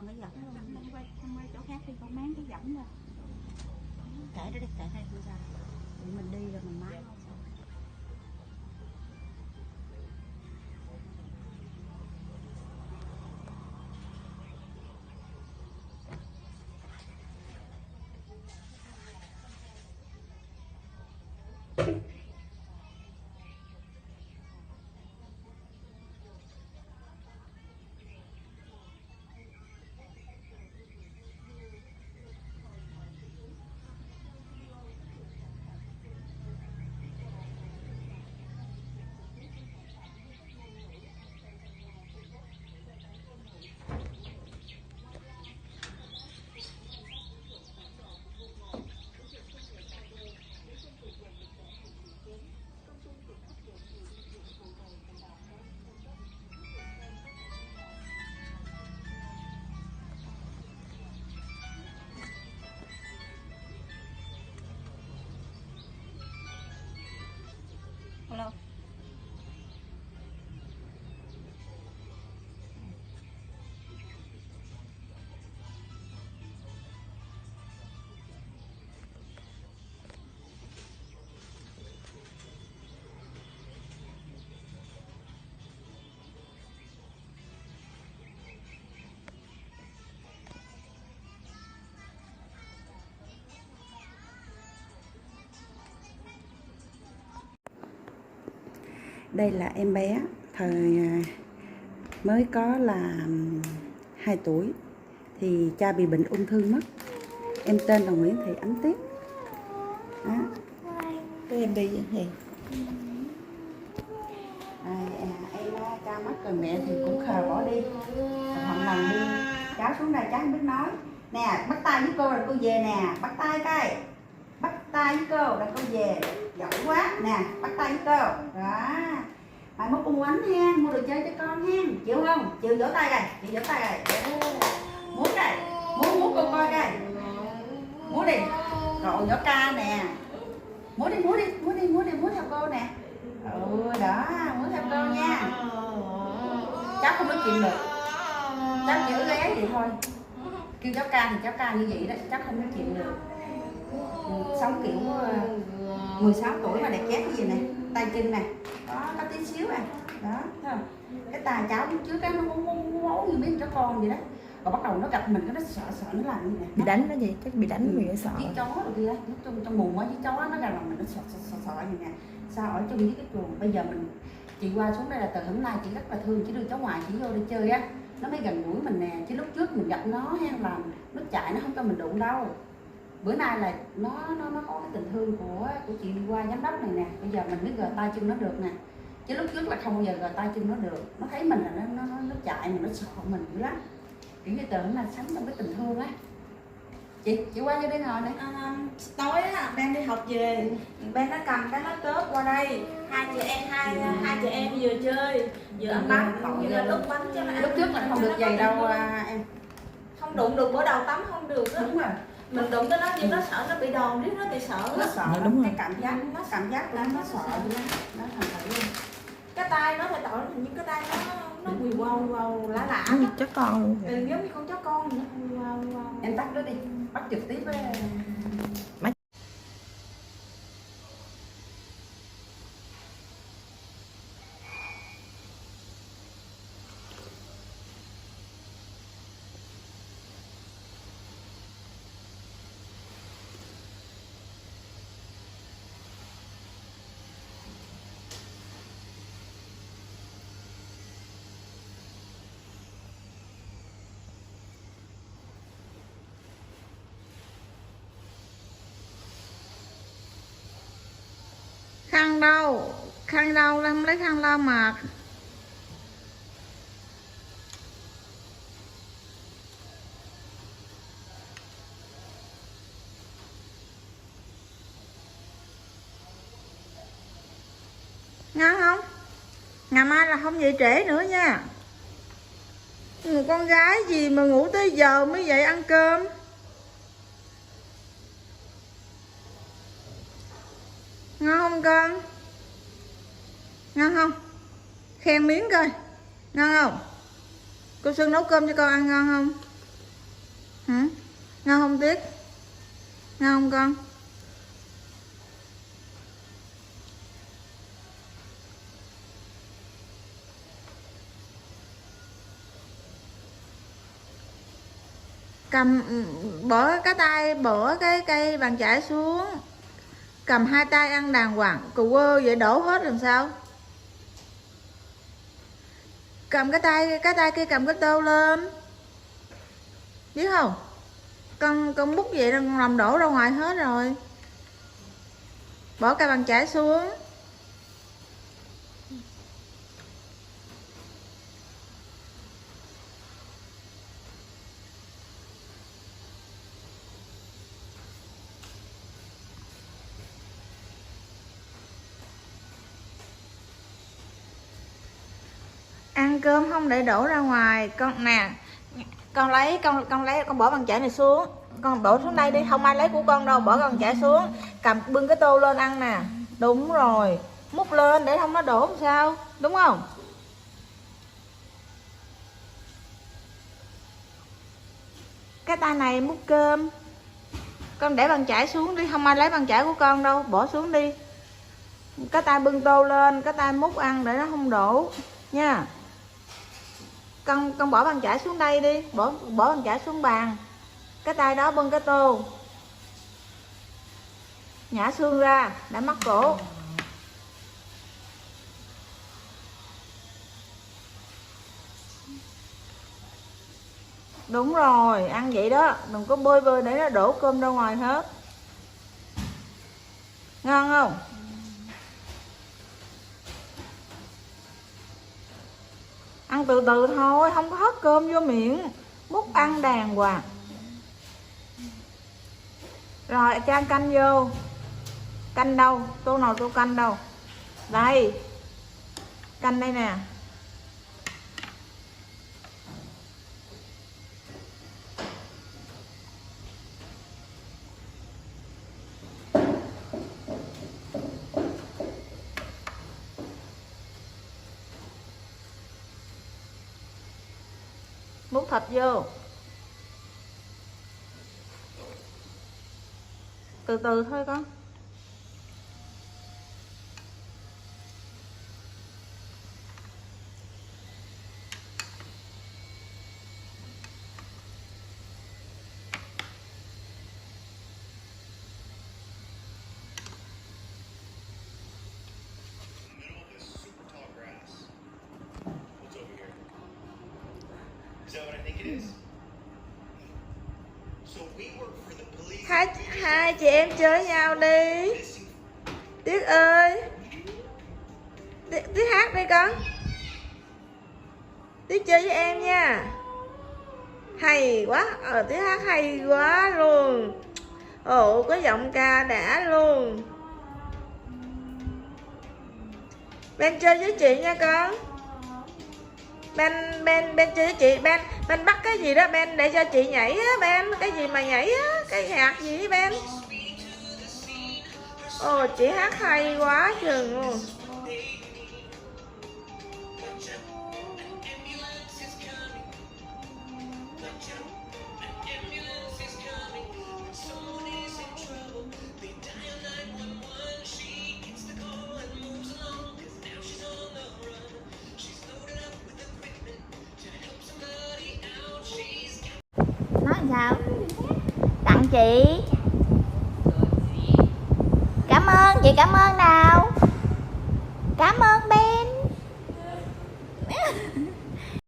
còn cái dẫn luôn, không quay chỗ khác đi, con máng cái dẫn ra. Kệ đó đi, kệ đây không ra. Mình đi rồi mình máng không sao. Hello. Đây là em bé thời mới có là 2 tuổi thì cha bị bệnh ung thư mất. Em tên là Nguyễn Thị Ánh Tuyết. Đó. Cái em đi vậy thì em cha mất rồi, mẹ thì cũng khờ bỏ đi. Một lần đi cháu xuống đây cháu không biết nói. Nè, bắt tay với cô rồi cô về nè, bắt tay coi. Bắt tay với cô là cô về. Giỏi quá. Nè, bắt tay với cô. Đó. Mày mua cùng ánh ha, mua đồ chơi cho con ha. Chịu không? Chịu vỗ tay coi, chịu vỗ tay coi. Muốn đây. Muốn cô coi coi. Muốn đi. Rồi vỗ ca nè. Muốn theo cô nè. Đó, muốn theo cô nha. Cháu không nói chuyện được. Cháu chỉ ghé vậy thôi. Kêu cháu ca thì cháu ca như vậy đó, cháu không nói chuyện được. Sống kiểu 16 tuổi mà đẹp chét cái gì nè, tay chân nè, có tí xíu à, đó, thấy không? Cái tay cháu trước cái nó ngố như mấy cháu con vậy đó, rồi bắt đầu nó gặp mình cái nó sợ nó làm như này. Bị đánh nó gì, chắc bị đánh mình sợ. Với chó rồi kia, trong mùng á với chó nó ra lòng mình nó sợ như nè. Sao ở trong dưới cái chuồng, bây giờ chị qua xuống đây là từ hôm nay chị rất là thương, chỉ đưa cháu ngoài chỉ vô đi chơi á, nó mới gần gũi mình nè, chứ lúc trước mình gặp nó hay là nó chạy nó không cho mình đụng đâu. Bữa nay là nó có cái tình thương của chị đi qua giám đốc này nè, bây giờ mình mới gờ tay chân nó được nè, chứ lúc trước là không bao giờ gờ tay chân nó được. Nó thấy mình là nó chạy mà nó sợ mình dữ lắm, kiểu như tưởng là sống trong cái tình thương á. Chị qua vô đây ngồi này. Tối á đang đi học về, bé nó cầm cái laptop qua đây, hai chị em vừa chơi vừa ăn bánh, vừa đút bánh cho nó ăn. Lúc trước là không được giày đâu em, không đụng được, bữa đầu tắm không được á. đúng rồi, Mình đụng tới nó nhưng nó sợ, nó bị đòn riết, nó bị sợ. nó sợ đúng rồi. Cái cảm giác là nó sợ vậy đó, nó thành thật luôn. Cái tay nó phải tội, hình như cái tay nó quỳ quào lạ Như chó con luôn. giống như con chó con vậy. Em tắt nó đi, bắt trực tiếp với khăn đâu em lấy khăn lau mặt. Ngon không? Ngày mai là không dậy trễ nữa nha. Người con gái gì mà ngủ tới giờ mới dậy ăn cơm. Ngon không con? Ngon không? Khen miếng coi. Ngon không? Cô Xuân nấu cơm cho con ăn ngon không? Hả? Ngon không Tuyết? Ngon không con? Cầm bỏ cái tay, bỏ cái cây bàn chải xuống, cầm hai tay ăn đàng hoàng. Cù ơ vậy đổ hết làm sao? Cầm cái tay kia cầm cái tô lên, biết không? Con bút vậy con làm đổ ra ngoài hết rồi. Bỏ cây bàn chải xuống. Ăn cơm không để đổ ra ngoài con nè. Con lấy con bỏ bàn chải này xuống, con đổ xuống đây đi, không ai lấy của con đâu. Bỏ bàn chải xuống, cầm bưng cái tô lên ăn nè. Đúng rồi, múc lên để không nó đổ làm sao, đúng không? Cái tay này múc cơm, con để bàn chải xuống đi, không ai lấy bàn chải của con đâu. Bỏ xuống đi, cái tay bưng tô lên, cái tay múc ăn để nó không đổ nha. Con bỏ bàn chải xuống đây đi, bỏ bàn chải xuống bàn, cái tay đó bưng cái tô, nhả xương ra đã mắc cổ. Đúng rồi, ăn vậy đó, đừng có bơi để nó đổ cơm ra ngoài hết. Ngon không? Ăn từ từ thôi, không có hất cơm vô miệng, múc ăn đàng hoàng. Rồi chan canh vô. Canh đâu? Tô nào tô canh đâu? Đây, canh đây nè. Múc thịt vô. Từ từ thôi con. Hai chị em chơi nhau đi. Tuyết ơi, Tuyết hát đi con. Tuyết chơi với em nha. Hay quá, Tuyết hát hay quá luôn. Ồ, có giọng ca đã luôn. Ben chơi với chị nha con. Ben chơi với chị. Ben bắt cái gì đó Ben để cho chị nhảy á Ben. Cái gì mà nhảy á, cái nhạc gì Ben. Ồ, chị hát hay quá chừng luôn. Nói sao? Tặng chị. Cảm ơn chị, cảm ơn nào. Cảm ơn bé.